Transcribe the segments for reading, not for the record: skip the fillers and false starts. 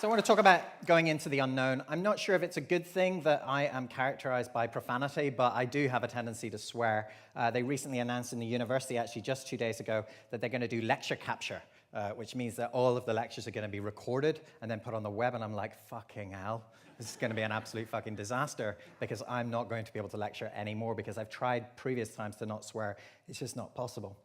So I want to talk about going into the unknown. I'm not sure if it's a good thing that I am characterized by profanity, but I do have a tendency to swear. They recently announced in the university, actually just 2 days ago, that they're going to do lecture capture, which means that all of the lectures are going to be recorded and then put on the web, and I'm like, fucking hell. This is going to be an absolute fucking disaster because I'm not going to be able to lecture anymore because I've tried previous times to not swear. It's just not possible.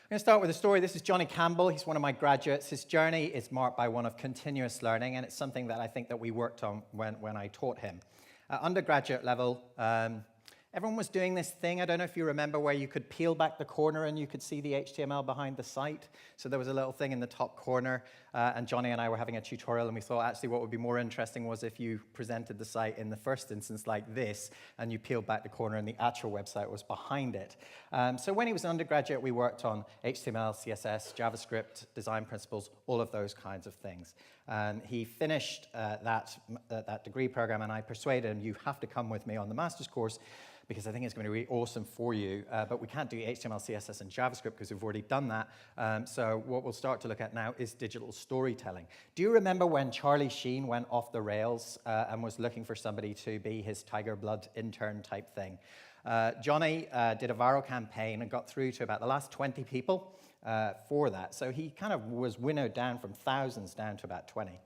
I'm going to start with a story. This is Johnny Campbell. He's one of my graduates. His journey is marked by one of continuous learning, and it's something that I think that we worked on when I taught him. At undergraduate level, everyone was doing this thing, I don't know if you remember, where you could peel back the corner and you could see the HTML behind the site. So there was a little thing in the top corner, and Johnny and I were having a tutorial, and we thought actually what would be more interesting was if you presented the site in the first instance like this, and you peeled back the corner and the actual website was behind it. So when he was an undergraduate, we worked on HTML, CSS, JavaScript, design principles, all of those kinds of things. He finished that degree program, and I persuaded him, you have to come with me on the master's course, because I think it's going to be really awesome for you, but we can't do HTML, CSS, and JavaScript because we've already done that. So what we'll start to look at now is digital storytelling. Do you remember when Charlie Sheen went off the rails and was looking for somebody to be his Tiger Blood intern type thing? Johnny did a viral campaign and got through to about the last 20 people for that. So he kind of was winnowed down from thousands down to about 20.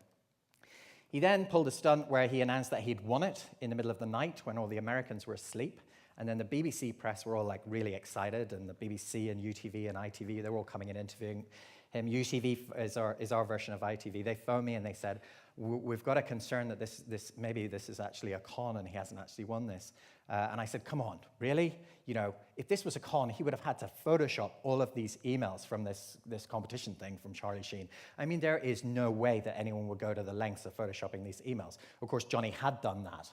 He then pulled a stunt where he announced that he'd won it in the middle of the night when all the Americans were asleep. And then the BBC press were all like really excited, and the BBC and UTV and ITV, they were all coming and interviewing him. UTV is our version of ITV. They phoned me and they said, we've got a concern that maybe this is actually a con and he hasn't actually won this. And I said, come on, really? You know, if this was a con, he would have had to Photoshop all of these emails from this competition thing from Charlie Sheen. I mean, there is no way that anyone would go to the lengths of Photoshopping these emails. Of course, Johnny had done that.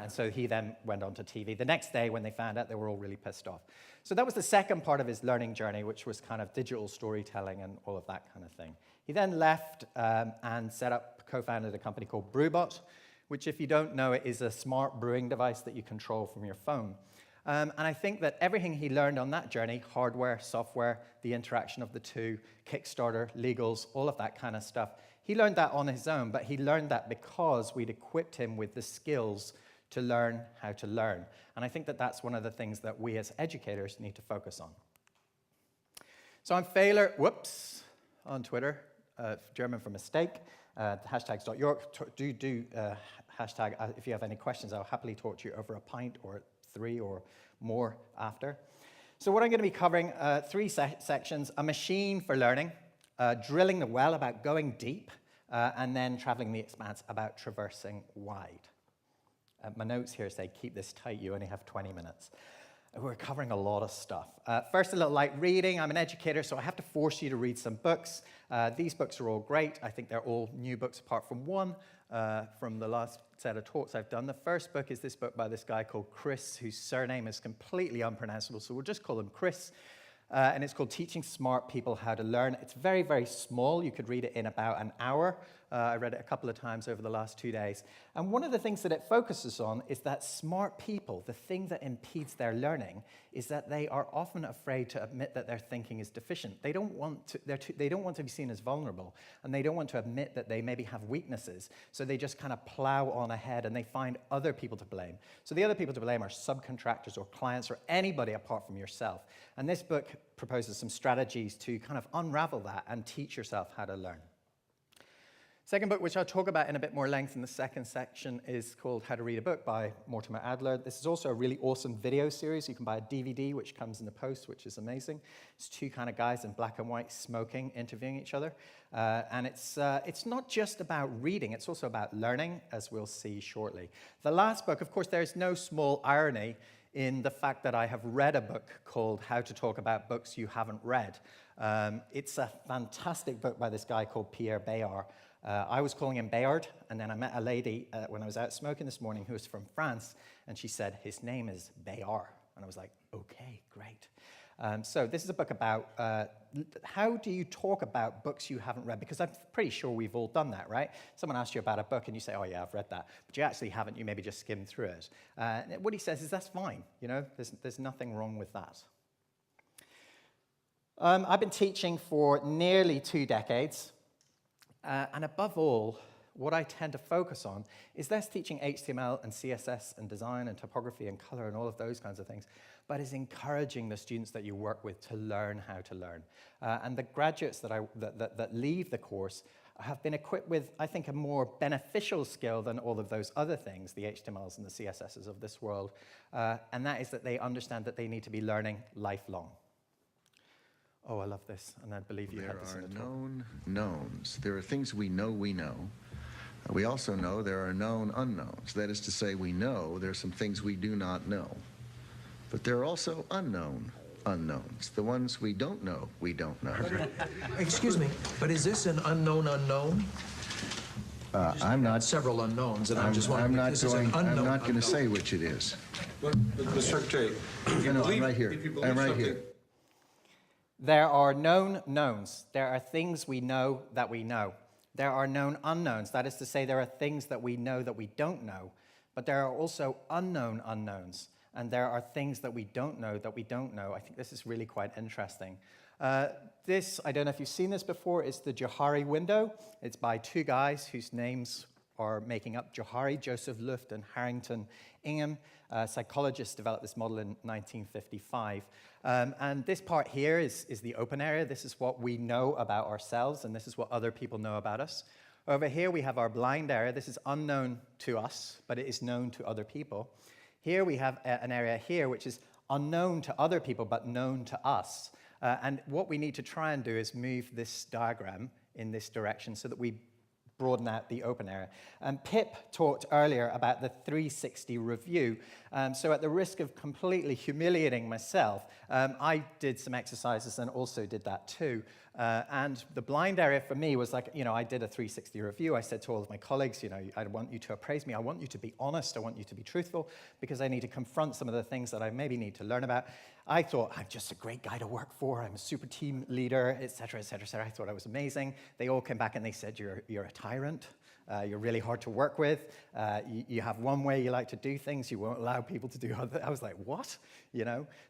And so he then went on to TV. The next day, when they found out, they were all really pissed off. So that was the second part of his learning journey, which was kind of digital storytelling and all of that kind of thing. He then left and co-founded a company called Brewbot, which, if you don't know it, is a smart brewing device that you control from your phone. And I think that everything he learned on that journey, hardware, software, the interaction of the two, Kickstarter, legals, all of that kind of stuff, he learned that on his own, but he learned that because we'd equipped him with the skills to learn how to learn. And I think that that's one of the things that we as educators need to focus on. So I'm Failer, whoops, on Twitter, German for mistake. Hashtags DotYork. Do hashtag if you have any questions. I'll happily talk to you over a pint or 3 or more after. So what I'm going to be covering, 3 sections: a machine for learning, drilling the well about going deep, and then traveling the expanse about traversing wide. My notes here say keep this tight. You only have 20 minutes. We're covering a lot of stuff. First, a little light reading. I'm an educator, so I have to force you to read some books. These books are all great. I think they're all new books apart from one from the last set of talks I've done. The first book is this book by this guy called Chris, whose surname is completely unpronounceable, so we'll just call him Chris. And it's called Teaching Smart People How to Learn. It's very, very small. You could read it in about an hour. I read it a couple of times over the last 2 days. And one of the things that it focuses on is that smart people, the thing that impedes their learning, is that they are often afraid to admit that their thinking is deficient. They don't want to be seen as vulnerable, and they don't want to admit that they maybe have weaknesses. So they just kind of plow on ahead, and they find other people to blame. So the other people to blame are subcontractors or clients or anybody apart from yourself. And this book proposes some strategies to kind of unravel that and teach yourself how to learn. Second book, which I'll talk about in a bit more length in the second section, is called How to Read a Book by Mortimer Adler. This is also a really awesome video series. You can buy a DVD, which comes in the post, which is amazing. It's 2 kind of guys in black and white smoking, interviewing each other. And it's not just about reading, it's also about learning, as we'll see shortly. The last book, of course, there's no small irony in the fact that I have read a book called How to Talk About Books You Haven't Read. It's a fantastic book by this guy called Pierre Bayard. I was calling him Bayard, and then I met a lady when I was out smoking this morning who was from France, and she said, his name is Bayard. And I was like, okay, great. So this is a book about how do you talk about books you haven't read? Because I'm pretty sure we've all done that, right? Someone asks you about a book, and you say, oh, yeah, I've read that. But you actually haven't. You maybe just skimmed through it. What he says is that's fine. You know, there's nothing wrong with that. I've been teaching for nearly 2 decades. And above all, what I tend to focus on is less teaching HTML and CSS and design and typography and color and all of those kinds of things, but is encouraging the students that you work with to learn how to learn. And the graduates that leave the course have been equipped with, I think, a more beneficial skill than all of those other things, the HTMLs and the CSSs of this world, and that is that they understand that they need to be learning lifelong. Oh, I love this, and I believe you had this in the talk. There are known knowns. There are things we know we know. We also know there are known unknowns. That is to say, we know there are some things we do not know. But there are also unknown unknowns. The ones we don't know Excuse me, but is this an unknown unknown? I'm not. Several unknowns, and I'm just wondering if this is an unknown I'm not going to unknown. say which it is. Well, Mr. Secretary, I'm right here. I'm right here. There are known knowns. There are things we know that we know. There are known unknowns. That is to say, there are things that we know that we don't know. But there are also unknown unknowns. And there are things that we don't know that we don't know. I think this is really quite interesting. This, I don't know if you've seen this before, is the Johari window. It's by two guys whose names are making up Johari, Joseph Luft and Harrington Ingham. Psychologists developed this model in 1955. And this part here is the open area. This is what we know about ourselves, and this is what other people know about us. Over here, we have our blind area. This is unknown to us, but it is known to other people. Here we have an area here which is unknown to other people, but known to us. And what we need to try and do is move this diagram in this direction so that we broaden out the open area. Pip talked earlier about the 360 review. So at the risk of completely humiliating myself, I did some exercises and also did that too. And the blind area for me was like, I did a 360 review. I said to all of my colleagues, I want you to appraise me. I want you to be honest. I want you to be truthful because I need to confront some of the things that I maybe need to learn about. I thought, I'm just a great guy to work for. I'm a super team leader, et cetera, et cetera, et cetera. I thought I was amazing. They all came back and they said, you're a tyrant. You're really hard to work with. You have one way you like to do things. You won't allow people to do other. I was like, what?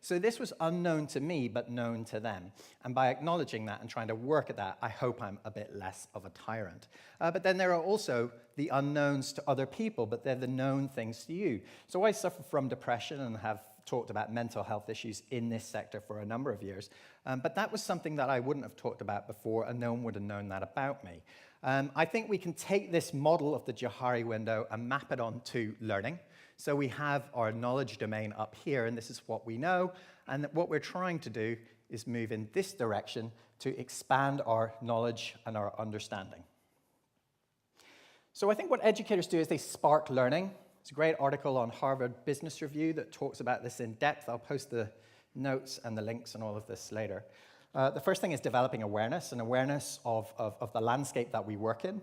So this was unknown to me, but known to them. And by acknowledging that and trying to work at that, I hope I'm a bit less of a tyrant. But then there are also the unknowns to other people, but they're the known things to you. So I suffer from depression and have talked about mental health issues in this sector for a number of years. But that was something that I wouldn't have talked about before, and no one would have known that about me. I think we can take this model of the Johari window and map it onto learning. So we have our knowledge domain up here, and this is what we know. And what we're trying to do is move in this direction to expand our knowledge and our understanding. So I think what educators do is they spark learning. It's a great article on Harvard Business Review that talks about this in depth. I'll post the notes and the links and all of this later. The first thing is developing awareness, and awareness of the landscape that we work in.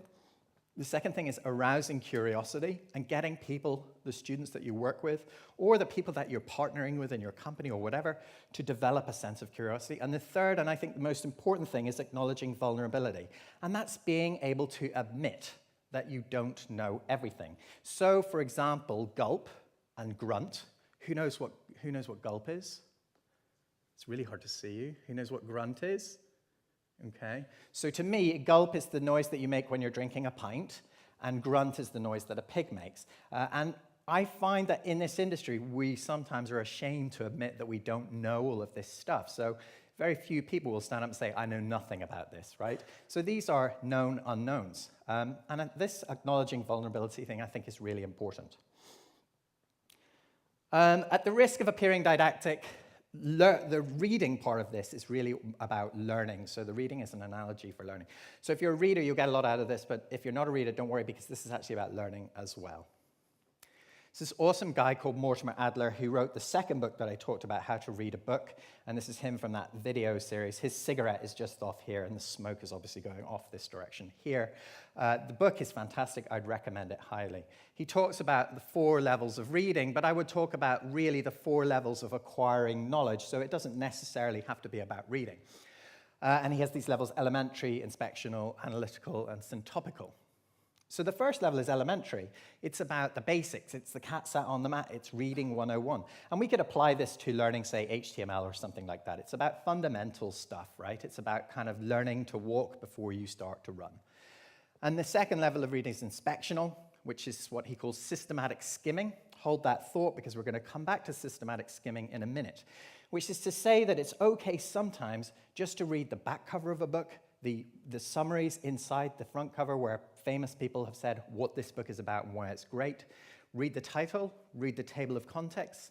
The second thing is arousing curiosity and getting people, the students that you work with, or the people that you're partnering with in your company or whatever, to develop a sense of curiosity. And the third, and I think the most important thing, is acknowledging vulnerability. And that's being able to admit that you don't know everything. So, for example, gulp and grunt. Who knows what gulp is? It's really hard to see you. Who knows what grunt is? Okay. So to me, gulp is the noise that you make when you're drinking a pint, and grunt is the noise that a pig makes. And I find that in this industry, we sometimes are ashamed to admit that we don't know all of this stuff. So very few people will stand up and say, I know nothing about this, right? So these are known unknowns. And this acknowledging vulnerability thing, I think, is really important. At the risk of appearing didactic, the reading part of this is really about learning. So the reading is an analogy for learning. So if you're a reader, you'll get a lot out of this, but if you're not a reader, don't worry, because this is actually about learning as well. There's this awesome guy called Mortimer Adler who wrote the second book that I talked about, How to Read a Book, and this is him from that video series. His cigarette is just off here, and the smoke is obviously going off this direction here. The book is fantastic. I'd recommend it highly. He talks about the 4 levels of reading, but I would talk about really the 4 levels of acquiring knowledge, so it doesn't necessarily have to be about reading. And he has these levels: elementary, inspectional, analytical, and syntopical. So the first level is elementary. It's about the basics. It's the cat sat on the mat. It's reading 101. And we could apply this to learning, say, HTML or something like that. It's about fundamental stuff, right? It's about kind of learning to walk before you start to run. And the second level of reading is inspectional, which is what he calls systematic skimming. Hold that thought, because we're going to come back to systematic skimming in a minute, which is to say that it's okay sometimes just to read the back cover of a book, the summaries inside the front cover where famous people have said what this book is about and why it's great. Read the title, read the table of contents,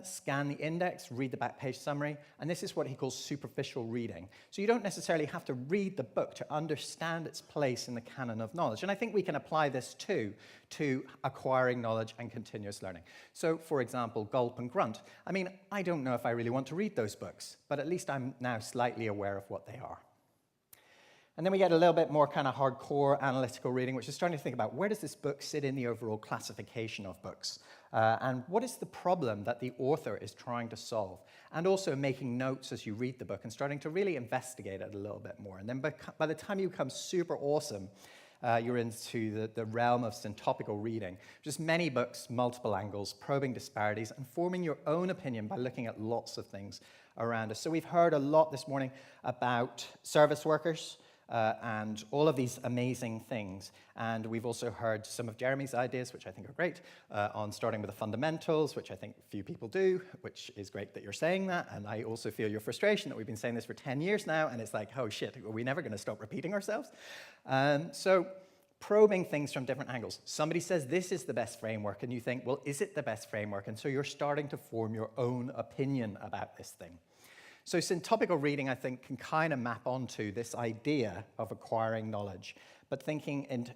scan the index, read the back page summary, and this is what he calls superficial reading. So you don't necessarily have to read the book to understand its place in the canon of knowledge. And I think we can apply this too to acquiring knowledge and continuous learning. So, for example, Gulp and Grunt. I mean, I don't know if I really want to read those books, but at least I'm now slightly aware of what they are. And then we get a little bit more kind of hardcore analytical reading, which is starting to think about where does this book sit in the overall classification of books? And what is the problem that the author is trying to solve? And also making notes as you read the book and starting to really investigate it a little bit more. And then by the time you become super awesome, you're into the realm of syntopical reading. Just many books, multiple angles, probing disparities, and forming your own opinion by looking at lots of things around us. So we've heard a lot this morning about service workers, and all of these amazing things. And we've also heard some of Jeremy's ideas, which I think are great, on starting with the fundamentals, which I think few people do, which is great that you're saying that. And I also feel your frustration that we've been saying this for 10 years now, and it's like, oh shit, are we never going to stop repeating ourselves? So probing things from different angles. Somebody says this is the best framework, and you think, well, is it the best framework? And so you're starting to form your own opinion about this thing. So syntopical reading, I think, can kind of map onto this idea of acquiring knowledge, but thinking and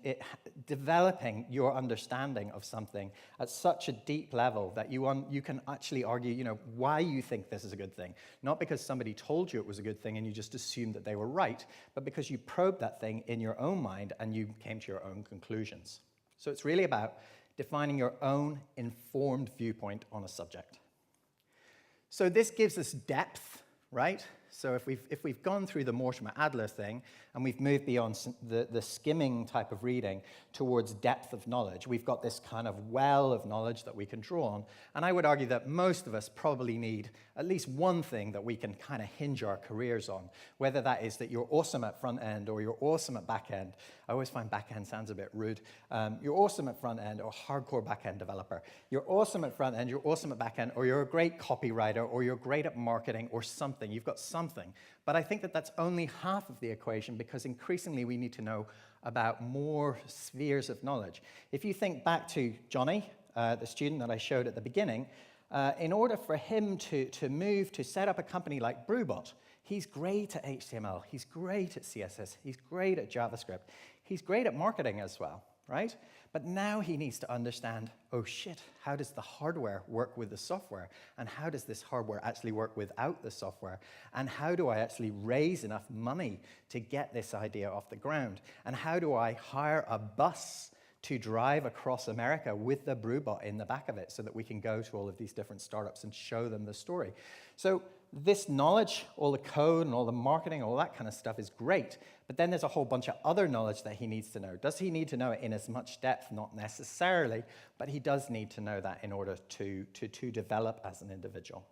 developing your understanding of something at such a deep level that you can actually argue, why you think this is a good thing. Not because somebody told you it was a good thing and you just assumed that they were right, but because you probed that thing in your own mind and you came to your own conclusions. So it's really about defining your own informed viewpoint on a subject. So this gives us depth, right? So if we've gone through the Mortimer Adler thing and we've moved beyond the skimming type of reading towards depth of knowledge, we've got this kind of well of knowledge that we can draw on. And I would argue that most of us probably need at least one thing that we can kind of hinge our careers on, whether that is that you're awesome at front end or you're awesome at back end. I always find back end sounds a bit rude. You're awesome at front end or hardcore back end developer. You're awesome at front end, you're awesome at back end, or you're a great copywriter, or you're great at marketing or something. You've got something. But I think that that's only half of the equation, because increasingly we need to know about more spheres of knowledge. If you think back to Johnny, the student that I showed at the beginning, in order for him to move to set up a company like Brewbot, he's great at HTML, he's great at CSS, he's great at JavaScript, he's great at marketing as well, right? But now he needs to understand, oh shit, how does the hardware work with the software? And how does this hardware actually work without the software? And how do I actually raise enough money to get this idea off the ground? And how do I hire a bus to drive across America with the Brewbot in the back of it so that we can go to all of these different startups and show them the story? So this knowledge, all the code and all the marketing, all that kind of stuff is great, but then there's a whole bunch of other knowledge that he needs to know. Does he need to know it in as much depth? Not necessarily, but he does need to know that in order to develop as an individual.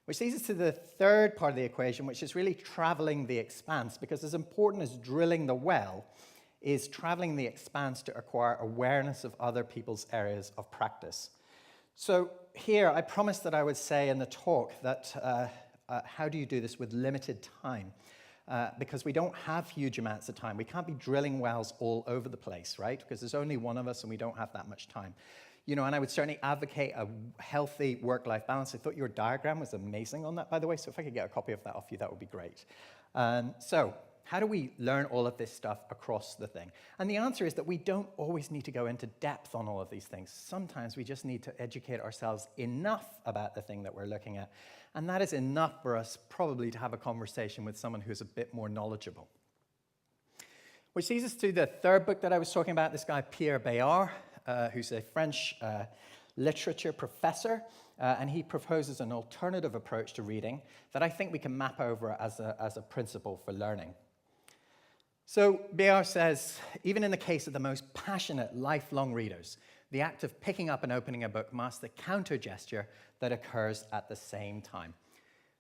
Which leads us to the third part of the equation, which is really traveling the expanse, because as important as drilling the well is traveling the expanse to acquire awareness of other people's areas of practice. So here, I promised that I would say in the talk that how do you do this with limited time? Because we don't have huge amounts of time. We can't be drilling wells all over the place, right? Because there's only one of us and we don't have that much time. And I would certainly advocate a healthy work-life balance. I thought your diagram was amazing on that, by the way, so if I could get a copy of that off you, that would be great. So how do we learn all of this stuff across the thing? And the answer is that we don't always need to go into depth on all of these things. Sometimes we just need to educate ourselves enough about the thing that we're looking at. And that is enough for us probably to have a conversation with someone who's a bit more knowledgeable. Which leads us to the third book that I was talking about, this guy Pierre Bayard, who's a French literature professor. And he proposes an alternative approach to reading that I think we can map over as a principle for learning. So Bayard says, even in the case of the most passionate lifelong readers, the act of picking up and opening a book masks the counter gesture that occurs at the same time.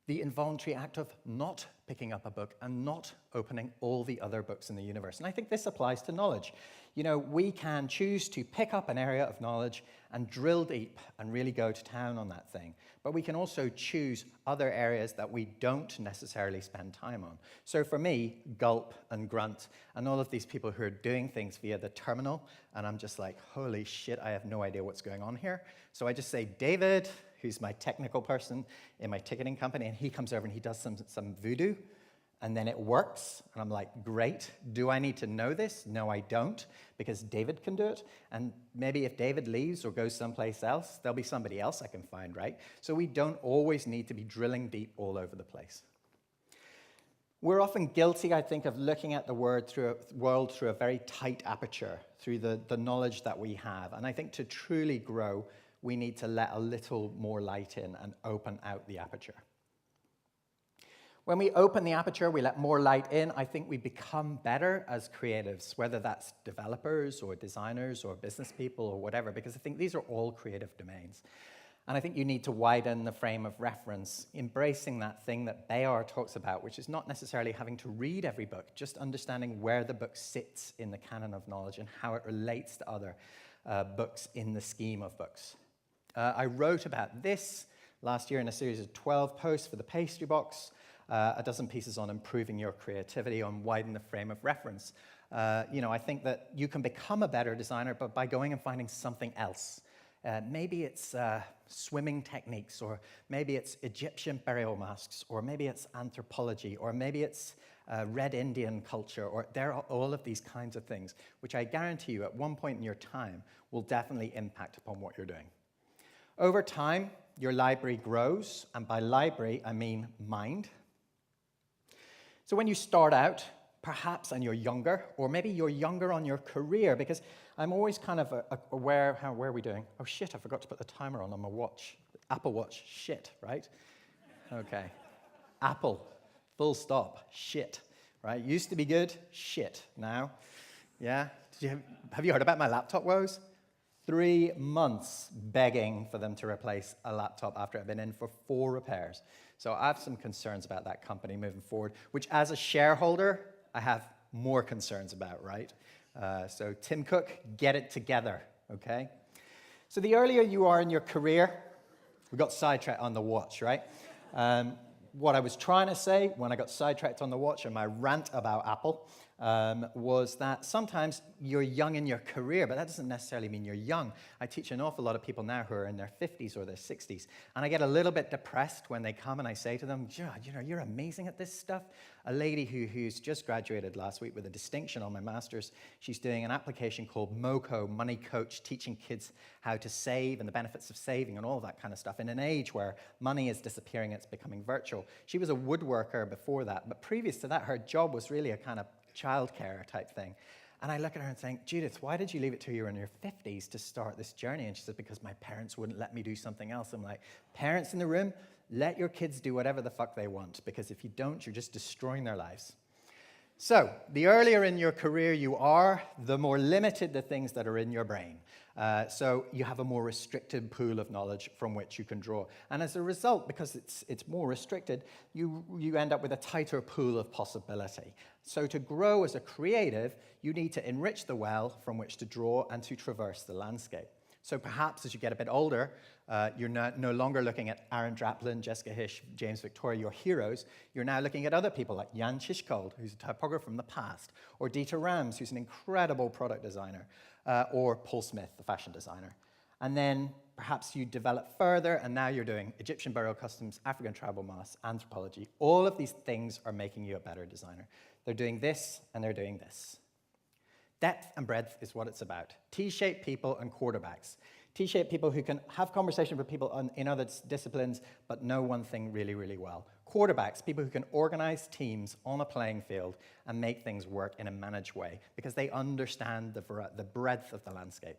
the involuntary act of not picking up a book and not opening all the other books in the universe. And I think this applies to knowledge. You know, we can choose to pick up an area of knowledge and drill deep and really go to town on that thing. But we can also choose other areas that we don't necessarily spend time on. So for me, Gulp and Grunt and all of these people who are doing things via the terminal, and I'm just like, holy shit, I have no idea what's going on here. So I just say, David, who's my technical person in my ticketing company, and he comes over and he does some voodoo, and then it works, and I'm like, great. Do I need to know this? No, I don't, because David can do it, and maybe if David leaves or goes someplace else, there'll be somebody else I can find, right? So we don't always need to be drilling deep all over the place. We're often guilty, I think, of looking at the world through a very tight aperture, through the knowledge that we have, and I think to truly grow, we need to let a little more light in and open out the aperture. When we open the aperture, we let more light in, I think we become better as creatives, whether that's developers or designers or business people or whatever, because I think these are all creative domains. And I think you need to widen the frame of reference, embracing that thing that Bayard talks about, which is not necessarily having to read every book, just understanding where the book sits in the canon of knowledge and how it relates to other books in the scheme of books. I wrote about this last year in a series of 12 posts for the Pastry Box, a dozen pieces on improving your creativity, on widen the frame of reference. You know, I think that you can become a better designer, but by going and finding something else. Maybe it's swimming techniques, or maybe it's Egyptian burial masks, or maybe it's anthropology, or maybe it's Red Indian culture, or there are all of these kinds of things, which I guarantee you at one point in your time will definitely impact upon what you're doing. Over time, your library grows, and by library, I mean mind. So when you start out, perhaps, and you're younger, or maybe you're younger on your career, because I'm always kind of aware, where are we doing? Oh shit, I forgot to put the timer on my watch. Apple Watch, shit, right? Okay. Apple, full stop, shit, right? Used to be good, shit, now. Yeah? Have you heard about my laptop woes? 3 months begging for them to replace a laptop after I've been in for 4 repairs. So I have some concerns about that company moving forward, which as a shareholder, I have more concerns about, right? So Tim Cook, get it together, okay? So the earlier you are in your career, we got sidetracked on the watch, right? What I was trying to say when I got sidetracked on the watch and my rant about Apple was that sometimes you're young in your career, but that doesn't necessarily mean you're young. I teach an awful lot of people now who are in their 50s or their 60s, and I get a little bit depressed when they come and I say to them, you know, you're amazing at this stuff. A lady who's just graduated last week with a distinction on my master's, she's doing an application called MoCo, Money Coach, teaching kids how to save and the benefits of saving and all that kind of stuff in an age where money is disappearing, it's becoming virtual. She was a woodworker before that, but previous to that, her job was really a kind of childcare type thing. And I look at her and think, Judith, why did you leave it till you were in your 50s to start this journey? And she said, because my parents wouldn't let me do something else. I'm like, parents in the room, let your kids do whatever the fuck they want, because if you don't, you're just destroying their lives. So the earlier in your career you are, the more limited the things that are in your brain. So you have a more restricted pool of knowledge from which you can draw. And as a result, because it's more restricted, you end up with a tighter pool of possibility. So to grow as a creative, you need to enrich the well from which to draw and to traverse the landscape. So perhaps as you get a bit older, you're no longer looking at Aaron Draplin, Jessica Hish, James Victoria, your heroes. You're now looking at other people like Jan Tschichold, who's a typographer from the past, or Dieter Rams, who's an incredible product designer, or Paul Smith, the fashion designer. And then perhaps you develop further, and now you're doing Egyptian burial customs, African tribal masks, anthropology. All of these things are making you a better designer. They're doing this, and they're doing this. Depth and breadth is what it's about. T-shaped people and quarterbacks. T-shaped people who can have conversation with people in other disciplines, but know one thing really, really well. Quarterbacks, people who can organize teams on a playing field and make things work in a managed way because they understand the breadth of the landscape.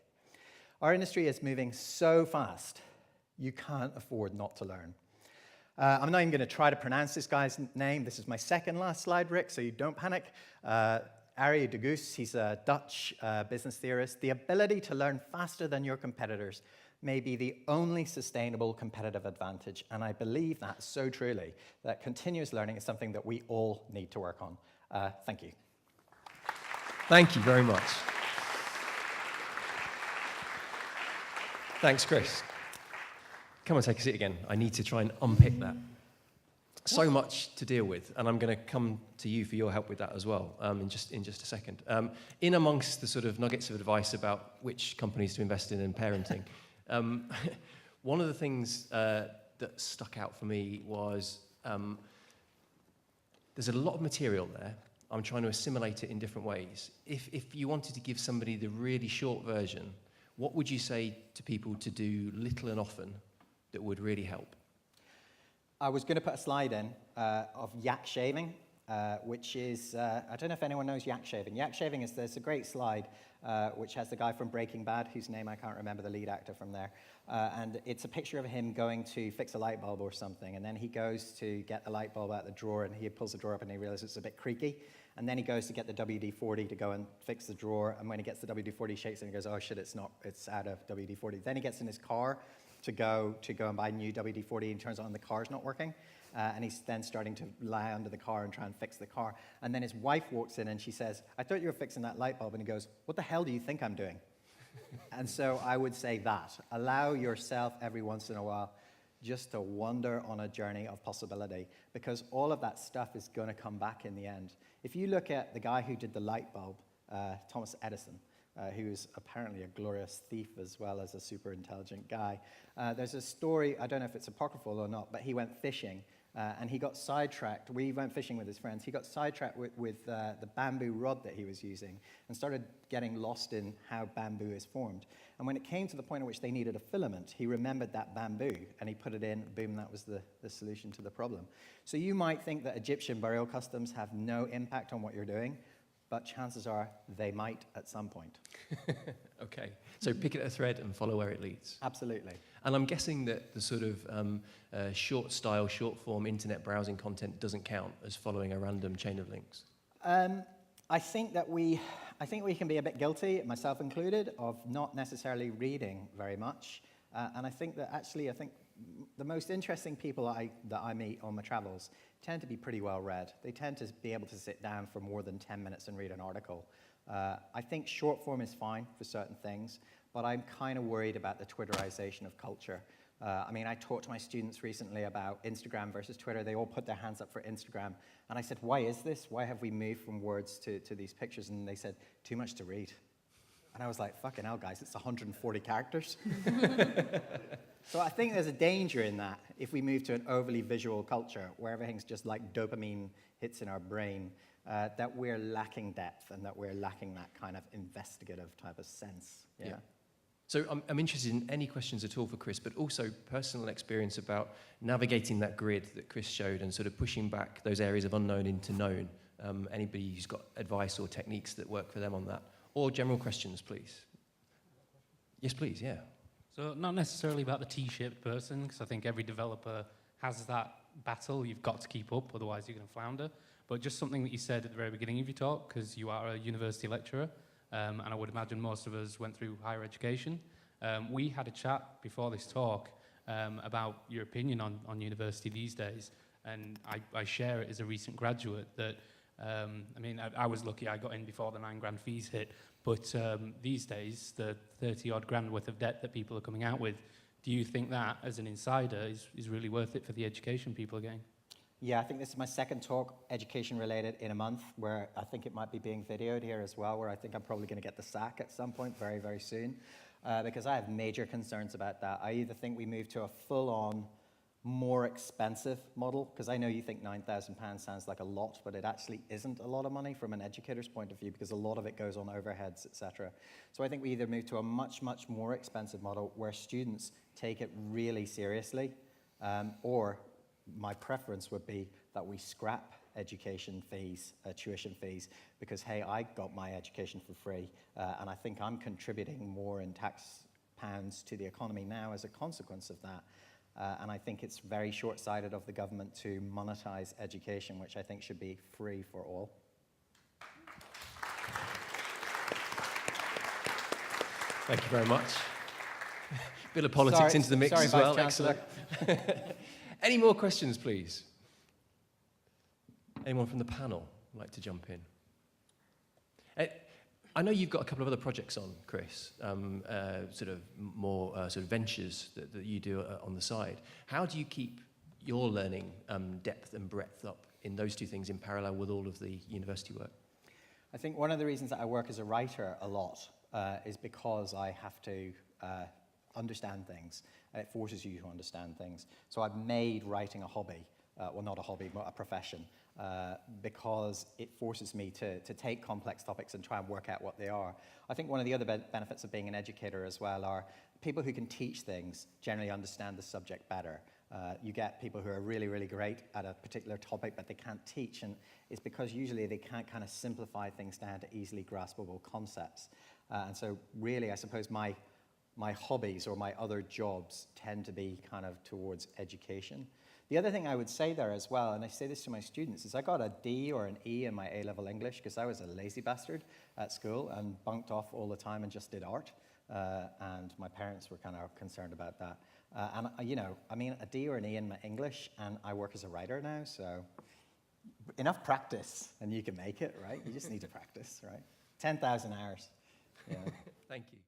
Our industry is moving so fast, you can't afford not to learn. I'm not even going to try to pronounce this guy's name. This is my second last slide, Rick, so you don't panic. Arie de Geus, he's a Dutch business theorist. The ability to learn faster than your competitors may be the only sustainable competitive advantage. And I believe that so truly, that continuous learning is something that we all need to work on. Thank you. Thank you very much. Thanks, Chris. Come and take a seat again. I need to try and unpick that. So much to deal with, and I'm going to come to you for your help with that as well in just a second. In amongst the sort of nuggets of advice about which companies to invest in and parenting, one of the things that stuck out for me was there's a lot of material there. I'm trying to assimilate it in different ways. If you wanted to give somebody the really short version, what would you say to people to do little and often that would really help? I was going to put a slide in of yak shaving, which is, I don't know if anyone knows yak shaving. Yak shaving is, there's a great slide which has the guy from Breaking Bad, whose name I can't remember, the lead actor from there. And it's a picture of him going to fix a light bulb or something. And then he goes to get the light bulb out the drawer, and he pulls the drawer up and he realizes it's a bit creaky. And then he goes to get the WD-40 to go and fix the drawer. And when he gets the WD-40, he shakes it and he goes, oh shit, it's out of WD-40. Then he gets in his car to go and buy new WD-40, and turns on the car's not working. And he's then starting to lie under the car and try and fix the car. And then his wife walks in and she says, I thought you were fixing that light bulb. And he goes, what the hell do you think I'm doing? And so I would say that. Allow yourself every once in a while just to wander on a journey of possibility, because all of that stuff is going to come back in the end. If you look at the guy who did the light bulb, Thomas Edison, who is apparently a glorious thief as well as a super intelligent guy. There's a story, I don't know if it's apocryphal or not, but he went fishing and he got sidetracked. We went fishing with his friends. He got sidetracked with the bamboo rod that he was using and started getting lost in how bamboo is formed. And when it came to the point at which they needed a filament, he remembered that bamboo and he put it in, boom, that was the solution to the problem. So you might think that Egyptian burial customs have no impact on what you're doing, but chances are they might at some point. Okay, so pick it a thread and follow where it leads. Absolutely. And I'm guessing that the sort of short style, short form internet browsing content doesn't count as following a random chain of links. I think we can be a bit guilty, myself included, of not necessarily reading very much. And I think that actually, the most interesting people that I meet on my travels tend to be pretty well read. They tend to be able to sit down for more than 10 minutes and read an article. I think short form is fine for certain things, but I'm kind of worried about the Twitterization of culture. I talked to my students recently about Instagram versus Twitter. They all put their hands up for Instagram. And I said, why is this? Why have we moved from words to these pictures? And they said, too much to read. And I was like, fucking hell, guys, it's 140 characters. So I think there's a danger in that if we move to an overly visual culture where everything's just like dopamine hits in our brain, that we're lacking depth and that we're lacking that kind of investigative type of sense. Yeah. So I'm interested in any questions at all for Chris, but also personal experience about navigating that grid that Chris showed and sort of pushing back those areas of unknown into known. Anybody who's got advice or techniques that work for them on that? Or general questions, please. Yes, please, yeah. So not necessarily about the T-shaped person, because I think every developer has that battle. You've got to keep up, otherwise you're going to flounder. But just something that you said at the very beginning of your talk, because you are a university lecturer, and I would imagine most of us went through higher education. We had a chat before this talk about your opinion on university these days, and I share it as a recent graduate that, I was lucky I got in before the $9,000 fees hit, but these days, the 30-odd grand worth of debt that people are coming out with, do you think that, as an insider, is really worth it for the education people are getting? Yeah, I think this is my second talk, education-related, in a month, where I think it might be being videoed here as well, where I think I'm probably going to get the sack at some point very, very soon, because I have major concerns about that. I either think we move to a full-on, more expensive model, because I know you think £9,000 sounds like a lot, but it actually isn't a lot of money from an educator's point of view, because a lot of it goes on overheads, etc. So I think we either move to a much, much more expensive model where students take it really seriously, or my preference would be that we scrap education fees, tuition fees, because, hey, I got my education for free, and I think I'm contributing more in tax pounds to the economy now as a consequence of that. And I think it's very short-sighted of the government to monetize education, which I think should be free for all. Thank you very much. Bit of politics into the mix sorry, as well. Vice Chancellor. Excellent. Any more questions, please? Anyone from the panel would like to jump in? I know you've got a couple of other projects on, Chris, sort of more sort of ventures that you do on the side. How do you keep your learning depth and breadth up in those two things in parallel with all of the university work? I think one of the reasons that I work as a writer a lot is because I have to understand things. It forces you to understand things. So I've made writing a hobby, well, not a hobby, but a profession, because it forces me to take complex topics and try and work out what they are. I think one of the other benefits of being an educator as well are people who can teach things generally understand the subject better. You get people who are really, really great at a particular topic, but they can't teach, and it's because usually they can't kind of simplify things down to easily graspable concepts. And so really, I suppose my hobbies or my other jobs tend to be kind of towards education. The other thing I would say there as well, and I say this to my students, is I got a D or an E in my A-level English because I was a lazy bastard at school and bunked off all the time and just did art. And my parents were kind of concerned about that. And, you know, I mean, a D or an E in my English, and I work as a writer now, so enough practice, and you can make it, right? You just need to practice, right? 10,000 hours. Yeah. Thank you.